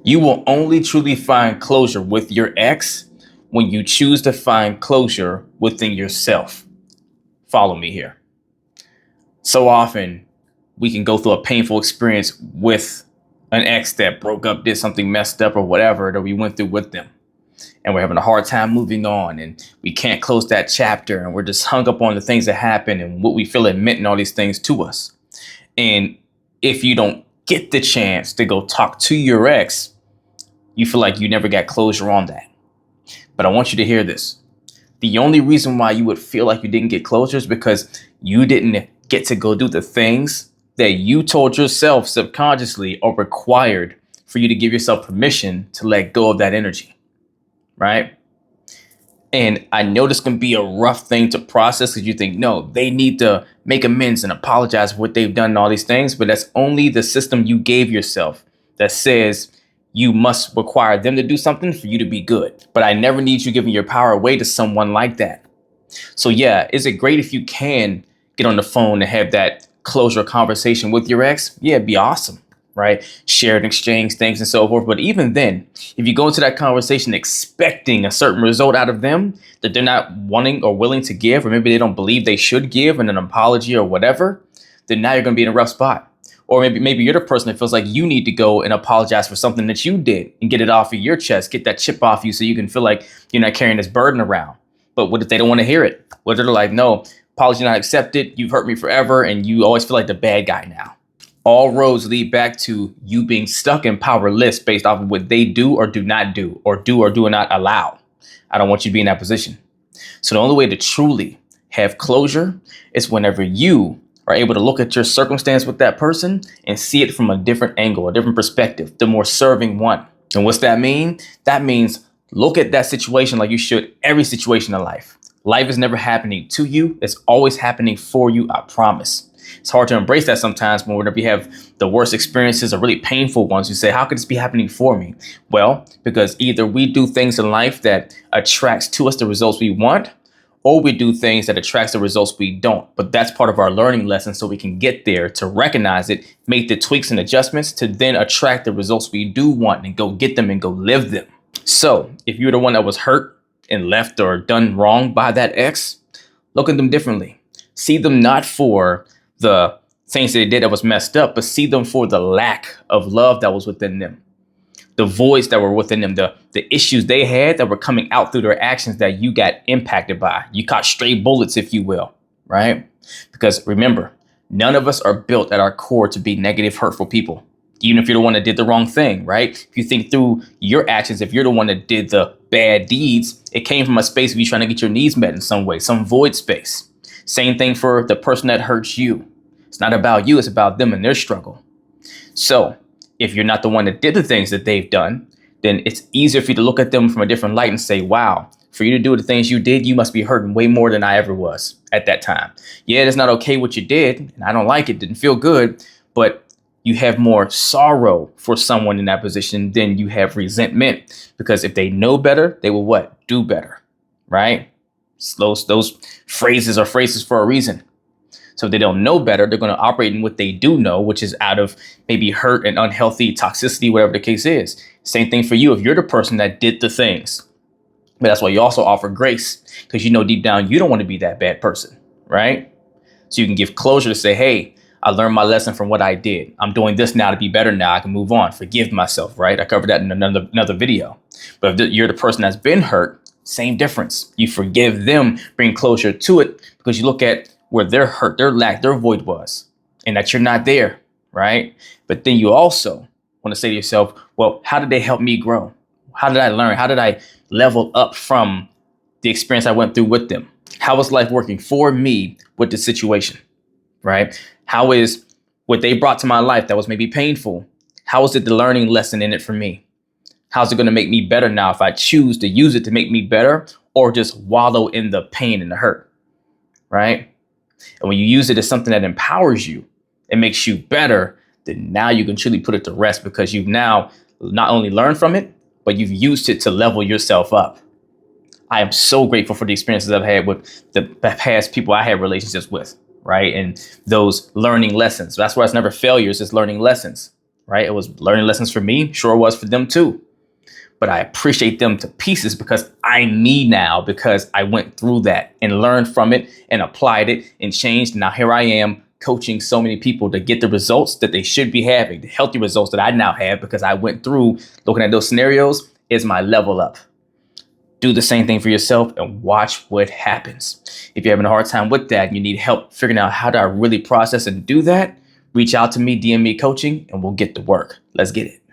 You will only truly find closure with your ex when you choose to find closure within yourself. Follow me here. So often we can go through a painful experience with an ex that broke up, did something messed up or whatever that we went through with them. And we're having a hard time moving on and we can't close that chapter and we're just hung up on the things that happened and what we feel it meant and all these things to us. And if you don't get the chance to go talk to your ex, you feel like you never got closure on that. But I want you to hear this. The only reason why you would feel like you didn't get closure is because you didn't get to go do the things that you told yourself subconsciously are required for you to give yourself permission to let go of that energy, right? And I know this can be a rough thing to process because you think, no, they need to make amends and apologize for what they've done and all these things. But that's only the system you gave yourself that says you must require them to do something for you to be good. But I never need you giving your power away to someone like that. So yeah, is it great if you can get on the phone and have that closure conversation with your ex? Yeah, it'd be awesome, right? Share and exchange things and so forth. But even then, if you go into that conversation expecting a certain result out of them that they're not wanting or willing to give, or maybe they don't believe they should give in an apology or whatever, then now you're going to be in a rough spot. Or maybe you're the person that feels like you need to go and apologize for something that you did and get it off of your chest, get that chip off you so you can feel like you're not carrying this burden around. But what if they don't want to hear it? What if they're like, no, apology not accepted, you've hurt me forever, and you always feel like the bad guy now? All roads lead back to you being stuck and powerless based off of what they do or do not do or do not allow. I don't want you to be in that position. So the only way to truly have closure is whenever you are able to look at your circumstance with that person and see it from a different angle, a different perspective, the more serving one. And what's that mean? That means look at that situation like you should every situation in life. Life is never happening to you. It's always happening for you. I promise. It's hard to embrace that sometimes, but whenever you have the worst experiences or really painful ones, you say, how could this be happening for me? Well, because either we do things in life that attracts to us the results we want, or we do things that attracts the results we don't. But that's part of our learning lesson so we can get there to recognize it, make the tweaks and adjustments to then attract the results we do want and go get them and go live them. So if you're the one that was hurt and left or done wrong by that ex, look at them differently. See them not for the things that they did that was messed up, but see them for the lack of love that was within them. The voids that were within them, the issues they had that were coming out through their actions that you got impacted by. You caught stray bullets, if you will, right? Because remember, none of us are built at our core to be negative, hurtful people. Even if you're the one that did the wrong thing, right? If you think through your actions, if you're the one that did the bad deeds, it came from a space of you trying to get your needs met in some way, some void space. Same thing for the person that hurts you. It's not about you, it's about them and their struggle. So if you're not the one that did the things that they've done, then it's easier for you to look at them from a different light and say, wow, for you to do the things you did, you must be hurting way more than I ever was at that time. Yeah, it's not okay what you did, and I don't like it, didn't feel good, but you have more sorrow for someone in that position than you have resentment. Because if they know better, they will what? Do better, right? Those phrases are phrases for a reason. So if they don't know better, they're going to operate in what they do know, which is out of maybe hurt and unhealthy toxicity, whatever the case is. Same thing for you if you're the person that did the things. But that's why you also offer grace, because you know deep down you don't want to be that bad person, right? So you can give closure to say, hey, I learned my lesson from what I did. I'm doing this now to be better now. I can move on, forgive myself, right? I covered that in another video. But if you're the person that's been hurt, same difference. You forgive them, bring closure to it, because you look at where their hurt, their lack, their void was, and that you're not there, right? But then you also want to say to yourself, well, how did they help me grow? How did I learn? How did I level up from the experience I went through with them? How is life working for me with the situation, right? How is what they brought to my life that was maybe painful? How is it the learning lesson in it for me? How's it going to make me better now if I choose to use it to make me better or just wallow in the pain and the hurt, right? And when you use it as something that empowers you and makes you better, then now you can truly put it to rest because you've now not only learned from it, but you've used it to level yourself up. I am so grateful for the experiences I've had with the past people I had relationships with, right? And those learning lessons. That's why it's never failures, it's learning lessons. right? It was learning lessons for me. Sure was for them too. But I appreciate them to pieces because I'm me now, because I went through that and learned from it and applied it and changed. Now here I am coaching so many people to get the results that they should be having, the healthy results that I now have because I went through looking at those scenarios is my level up. Do the same thing for yourself and watch what happens. If you're having a hard time with that and you need help figuring out how do I really process and do that, reach out to me, DM me coaching, and we'll get to work. Let's get it.